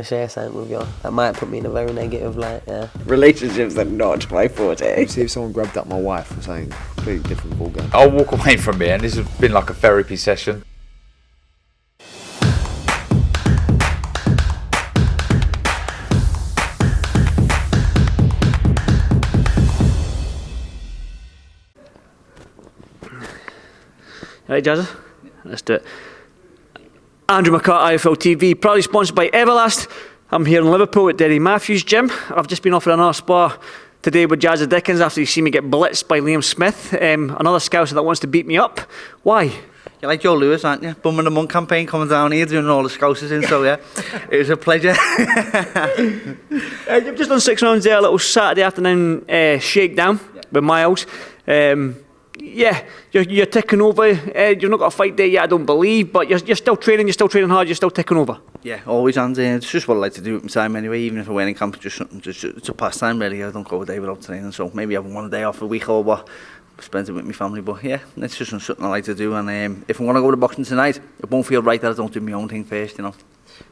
to share something with you. That might put me in a very negative light, yeah. Relationships are not my forte. See if someone grabbed up my wife or something completely different ballgame. I'll walk away from here, and this has been like a therapy session. Right, Jazza? Let's do it. Andrew McCART, IFL TV, proudly sponsored by Everlast. I'm here in Liverpool at Derry Matthews Gym. I've just been offered another spar today with Jazza Dickens after you see me get blitzed by Liam Smith, another scouser that wants to beat me up. Why? You're like Joe Lewis, aren't you? Bum in the Monk campaign coming down here doing all the scousers in, so yeah, it was a pleasure. You've just done 6 rounds there, a little Saturday afternoon shakedown with Miles. Yeah, you're ticking over. You've not got a fight there yet, I don't believe, but you're still training hard, you're still ticking over. Yeah, always, and it's just what I like to do at my time anyway, even if I went in camp, just it's a pastime really. I don't go a day without training, so maybe have one day off a week or what, spend it with my family, but yeah, it's just something I like to do, and if I want to go to boxing tonight, it won't feel right that I don't do my own thing first, you know.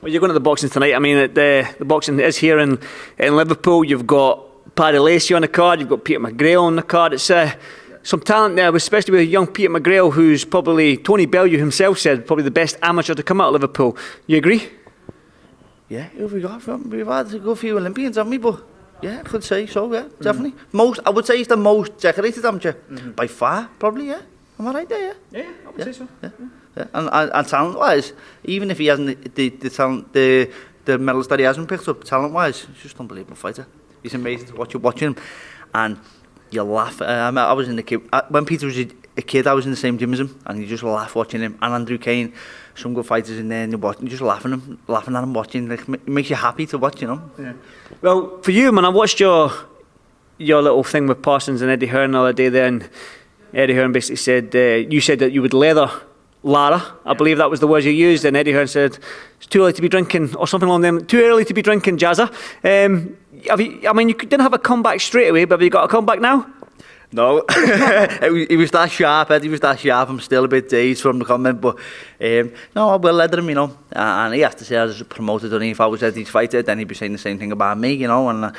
Well, you're going to the boxing tonight. I mean, the boxing is here in Liverpool. You've got Paddy Lacey on the card, you've got Peter McGrail on the card. It's some talent there, especially with young Peter McGrail, who's probably, Tony Bellew himself said, probably the best amateur to come out of Liverpool. You agree? Yeah, who have we got from? We've had a good few Olympians, haven't we? But yeah, I could say so, yeah, definitely. I would say he's the most decorated amateur, by far, probably, yeah. Am I right there, yeah? Yeah, I would say so. Yeah. And talent-wise, even if he hasn't the talent, the medals that he hasn't picked up, talent-wise, he's just an unbelievable fighter. He's amazing to watch. You're watching him, and you laugh. I was in the kid when Peter was a kid. I was in the same gym as him, and you just laugh watching him. And Andrew Kane, some good fighters in there, and you're just laughing at him watching. Like, it makes you happy to watch, you know. Yeah. Well, for you, man, I watched your little thing with Parsons and Eddie Hearn the other day. There, and Eddie Hearn basically said you said that you would leather Lara. I believe that was the words you used, and Eddie Hearn said it's too early to be drinking, or something along them. Too early to be drinking, Jazza. You didn't have a comeback straight away, but have you got a comeback now? No, he was that sharp, Eddie was that sharp. I'm still a bit dazed from the comment, but no, I will leather him, you know. And he has to say, as a promoter, don't he? If I was Eddie's fighter, then he'd be saying the same thing about me, you know. And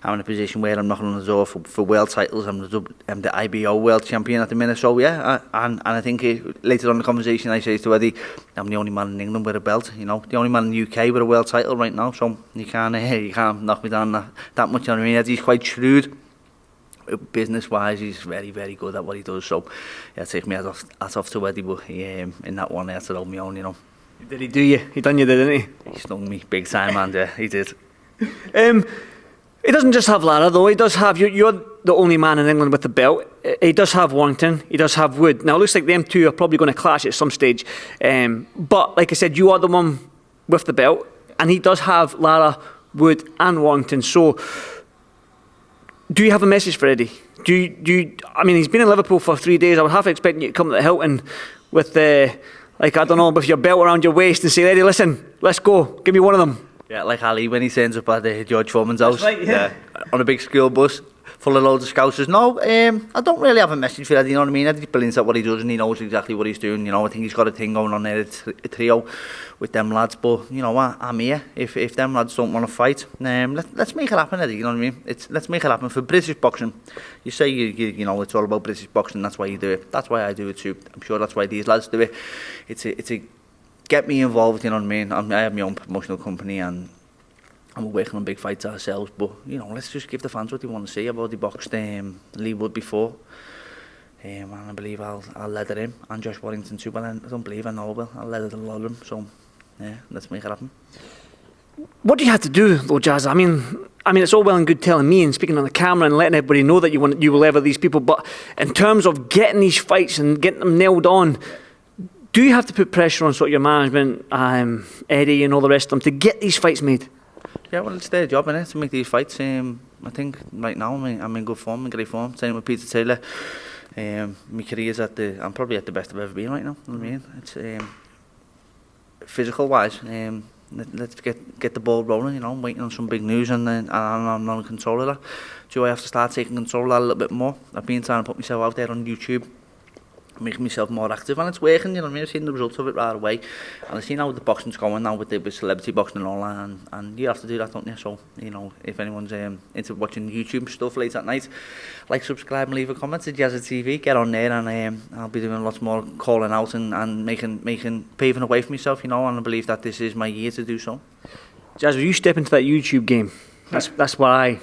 I'm in a position where I'm knocking on the door for world titles. I'm the IBO world champion at the minute, so yeah. And I think later on in the conversation, I say to Eddie, I'm the only man in England with a belt, you know, the only man in the UK with a world title right now. So you can't knock me down that much. You know what I mean? Eddie's quite shrewd. Business-wise, he's very, very good at what he does. So, yeah, take me hats off to Eddie, but in that one, I had to hold my own, you know. Did he do you? He done you, didn't he? He stung me big time, and he did. He doesn't just have Lara, though. He does have you're the only man in England with the belt. He does have Warrington. He does have Wood. Now, it looks like them two are probably going to clash at some stage. But like I said, you are the one with the belt, and he does have Lara, Wood, and Warrington. So, do you have a message for Eddie? Do you? I mean, he's been in Liverpool for 3 days. I would half expect you to come to the Hilton with with your belt around your waist and say, Eddie, listen, let's go. Give me one of them. Yeah, like Ali when he turns up at George Foreman's house. Right, yeah. On a big school bus full of loads of scousers. No, I don't really have a message for Eddie, you know what I mean? Eddie's brilliant at what he does, and he knows exactly what he's doing. You know, I think he's got a thing going on there, a trio with them lads. But you know what, I'm here. If them lads don't want to fight, let's make it happen, Eddie. You know what I mean? Let's make it happen for British boxing. You say you know it's all about British boxing. That's why you do it. That's why I do it too. I'm sure that's why these lads do it. It's a get me involved. You know what I mean? I have my own promotional company, and we're working on big fights ourselves, but you know, let's just give the fans what they want to see. I've already boxed Leigh Wood before, and I believe I'll leather him, and Josh Warrington too, but I don't believe I know will. I'll leather a lot of them, so yeah, let's make it happen. What do you have to do though, Jazz? I mean, it's all well and good telling me and speaking on the camera and letting everybody know that you will leather these people, but in terms of getting these fights and getting them nailed on, do you have to put pressure on sort of your management, Eddie and all the rest of them, to get these fights made? Yeah, well, it's their job, innit, to make these fights. I think right now I'm in good form, in great form. Same with Peter Taylor. My career's I'm probably at the best I've ever been right now. You know what I mean? It's physical wise. Let's get the ball rolling. You know, I'm waiting on some big news, and I'm not in control of that. Do I have to start taking control of that a little bit more? I've been trying to put myself out there on YouTube. making myself more active, and it's working, you know what I mean? I've seen the results of it right away, and I've seen how the boxing's going now with celebrity boxing and all that, and you have to do that, don't you? So, you know, if anyone's into watching YouTube stuff late at night, like, subscribe and leave a comment to Jazza TV, get on there, and I'll be doing lots more calling out and paving a way for myself, you know, and I believe that this is my year to do so. Jazz, will you step into that YouTube game? That's where I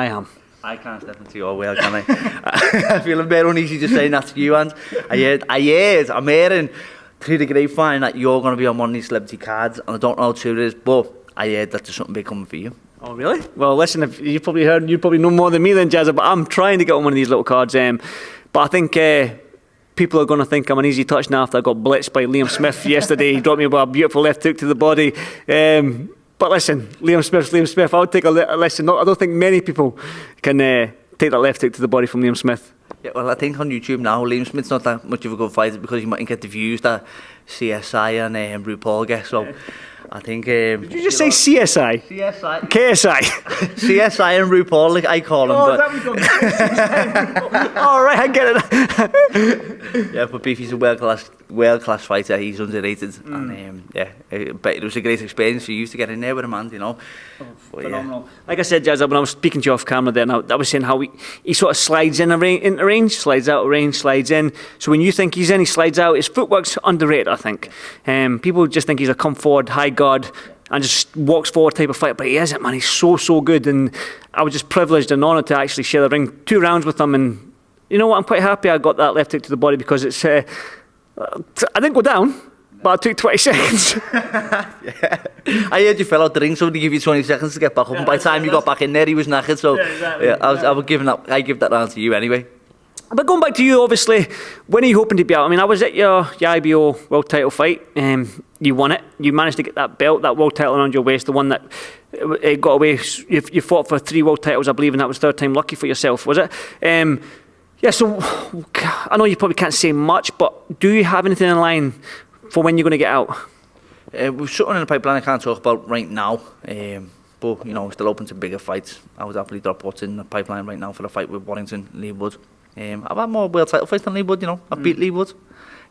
am. I can't step into your world, can I? I feel a bit uneasy just saying that to you, and I'm hearing through the grapevine that you're going to be on one of these celebrity cards, and I don't know how true it is, but I heard that there's something big coming for you. Oh, really? Well, listen, if you probably know more than me then, Jazza, but I'm trying to get on one of these little cards. But I think people are going to think I'm an easy touch now after I got blitzed by Liam Smith yesterday. He dropped me a beautiful left hook to the body. But listen, Liam Smith, I'll take a listen. I don't think many people can take that left hook to the body from Liam Smith. Yeah, well, I think on YouTube now, Liam Smith's not that much of a good fighter because he mightn't get the views that CSI and RuPaul get. So I think... Did you just say CSI? CSI. KSI. CSI and RuPaul, like I call him. Oh, but all right, I get it. yeah, but Beefy's a world class fighter. He's underrated, and but it was a great experience for you to get in there with him, man. You know. Phenomenal. Yeah. Like I said, Jazza, when I was speaking to you off camera there, and I was saying how he sort of slides into range, slides out of range, slides in. So when you think he's in, he slides out. His footwork's underrated, I think. People just think he's a come forward, high guard, and just walks forward type of fighter, but he isn't, man. He's so good, and I was just privileged and honoured to actually share the ring 2 rounds with him, and you know what, I'm quite happy I got that left hook to the body because it's I didn't go down, but I took 20 seconds. Yeah. I heard you fell out the ring, somebody gave you 20 seconds to get back up, and by the time you got back in there, he was knackered, so exactly. I give that round to you anyway. But going back to you, obviously, when are you hoping to be out? I mean, I was at your IBO world title fight. You won it. You managed to get that belt, that world title around your waist, the one that it got away. You fought for 3 world titles, I believe, and that was 3rd time lucky for yourself, was it? Yeah, so I know you probably can't say much, but do you have anything in line for when you're going to get out? We've something in the pipeline I can't talk about right now, but, you know, still open to bigger fights. I would happily drop what's in the pipeline right now for the fight with Warrington, Leigh Wood. I've had more world title fights than Leigh Wood, you know. I beat Leigh Wood.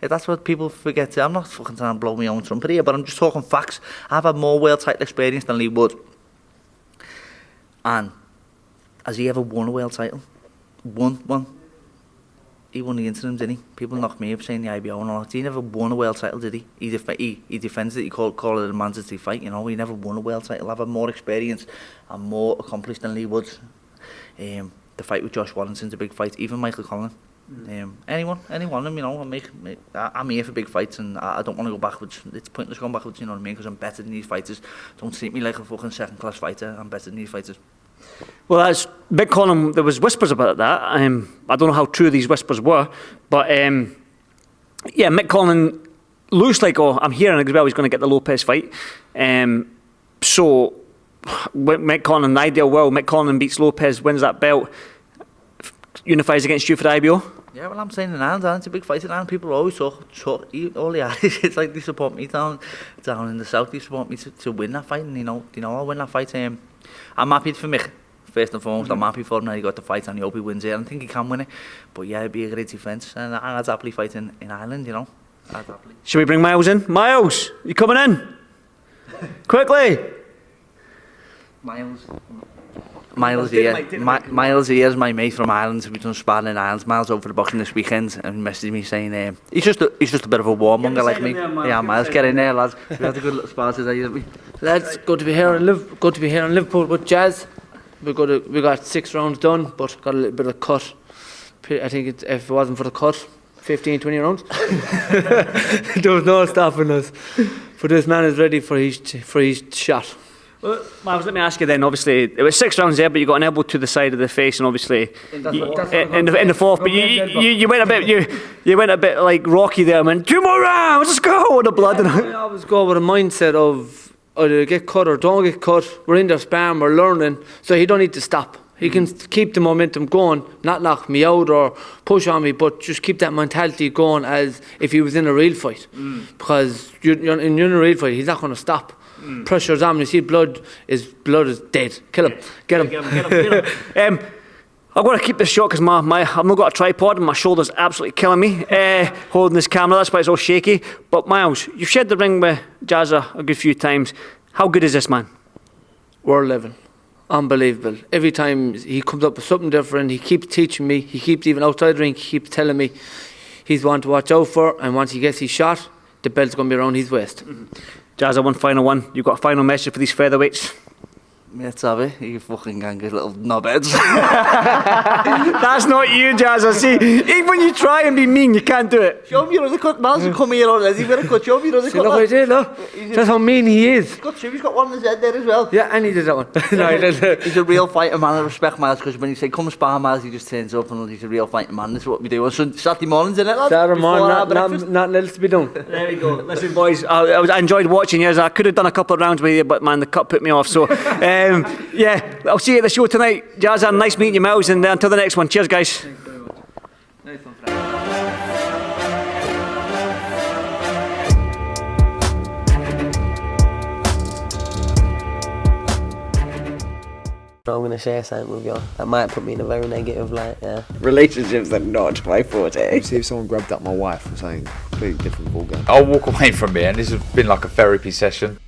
Yeah, that's what people forget. I'm not fucking trying to blow my own trumpet here, but I'm just talking facts. I've had more world title experience than Leigh Wood. And has he ever won a world title? Won one? He won the interim, didn't he? People knock me up saying the IBO and all that. He never won a world title, did he? He defends it. He called it a mandatory fight, you know. He never won a world title. I've had more experience and more accomplished than Leigh Wood. The fight with Josh Warrington's a big fight. Even Michael Collin. Anyone of them, you know. I'm here for big fights, and I don't want to go backwards. It's pointless going backwards, you know what I mean? Because I'm better than these fighters. Don't treat me like a fucking 2nd-class fighter. I'm better than these fighters. Well, that's Mick Collin. There was whispers about that. I don't know how true these whispers were, but yeah, Mick Collin looks like, I'm hearing as well, he's going to get the Lopez fight. So Mick Collin, in the ideal world, Mick Collin beats Lopez, wins that belt, unifies against you for the IBO. Yeah, well, I'm saying in Ireland, it's a big fight in Ireland. People always talk all the Irish. It's like they support me down in the south. They support me to win that fight, and you know I'll win that fight. I'm happy for Mick. First and foremost, I'm happy for him that he got the fight, and I hope he wins it. I think he can win it, but yeah, it'd be a great defence, and I'd happily fight in Ireland, you know. Should we bring Miles in? Miles, you coming in? Quickly. Miles here is my mate from Ireland. We've done sparring in Ireland. Miles over the boxing this weekend and messaged me saying he's just a bit of a warmonger like me. Yeah, Miles, get in there, lads. We had a good little spar today, didn't we? Lads, good to be here in Liverpool with Jazz. We got 6 rounds done, but got a little bit of cut. I think if it wasn't for the cut, 15, 20 rounds. There was no stopping us. But this man is ready for his shot. Well, Miles, let me ask you then. Obviously, it was 6 rounds there, but you got an elbow to the side of the face, and obviously in the 4th. But you went a bit like Rocky there, man. 2 more rounds, let's go with the blood. I always go with a mindset of either get cut or don't get cut. We're in there sparring, we're learning, so he don't need to stop. He can keep the momentum going, not knock me out or push on me, but just keep that mentality going as if he was in a real fight. Because you're in a real fight, he's not going to stop. Pressure's on. You see blood is dead. Kill him. Get him. I've got to keep this short because I've not got a tripod and my shoulder's absolutely killing me holding this camera. That's why it's all shaky. But Miles, you've shared the ring with Jazza a good few times. How good is this man? World level. Unbelievable. Every time he comes up with something different, he keeps teaching me. He keeps, even outside the ring, he keeps telling me he's one to watch out for. And once he gets his shot, the belt's going to be around his waist. Jazza, one final one. You've got a final message for these featherweights? Mate, Savvy, you fucking gangus little knobheads. That's not you, Jazza. See, even when you try and be mean, you can't do it. Show me your other cut, man. Come here already. Better cut. Show me your other See, look what he did, look. That's how mean he is. He's got two. He's got one in his head there as well. Yeah, and he did that one. No, he did. He's a real fighter, man. I respect Miles because when you say come spar Miles, he just turns up and he's a real fighter, man. This is what we do on Saturday mornings, isn't it, lads? Saturday Before morning, our breakfast. nothing else to be done. There we go. Listen, boys, I enjoyed watching you. I could have done a couple of rounds with you, but man, the cut put me off. So, yeah, I'll see you at the show tonight. Jazza, nice meeting you, Miles, and until the next one. Cheers, guys. Nice one, Frank. I'm going to share something with you. That might put me in a very negative light, yeah. Relationships are not my forte. See if someone grabbed up my wife or something completely different ballgame. I'll walk away from it, and this has been like a therapy session.